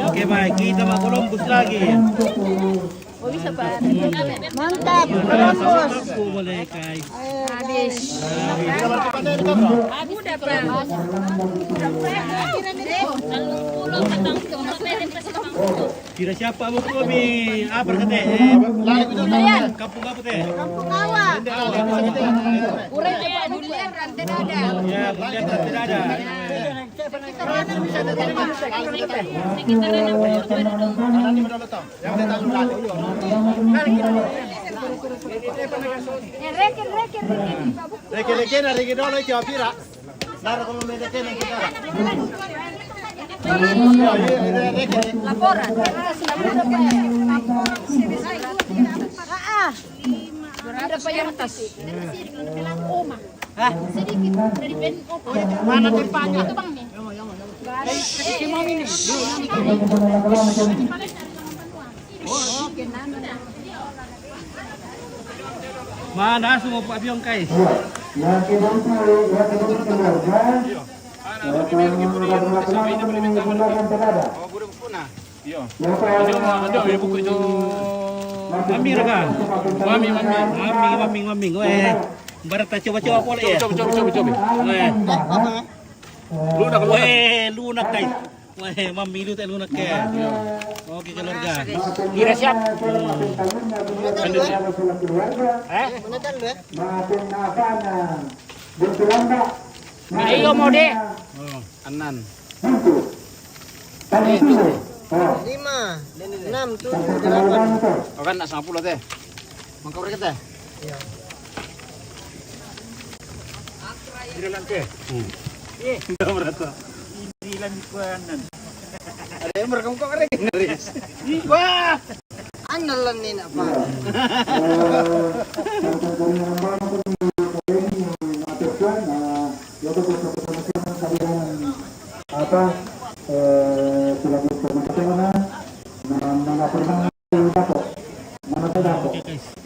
Oke baik, kita mau Columbus lagi. Oh bisa Pak. Mantap, Sama Columbus. aku boleh guys. Habis. Udah Pak. Kira siapa mau kami? Apa kata? Kampung apa teh? Kampung Awa. Kurang Pak Bulian rantai dada. Ya, bulan tidak ada. Reke-reke na reke dolo iki apira. Naro como me reke na kita. Laporan. Ada Pak yang atas. Mana tempatnya? Itu Bang nih. Mana semua Pak Biong guys? Mami raga. Mami. Weh. Barat coba-coba boleh ya? Coba. Lunak guys. Weh, mami lu tak lunak ke. Oke keluarga. Kira siap. Ayo mau deh. Anan. 5, 6, 7, 8. Oh kan nak 90 teh. Mangkau berapa teh? Iya. Dilan ke? Enggak berata. Dilan kuanan. Ada yang merekam kok rek ngeris. Wah. Andalan ni nak apa? Oke guys.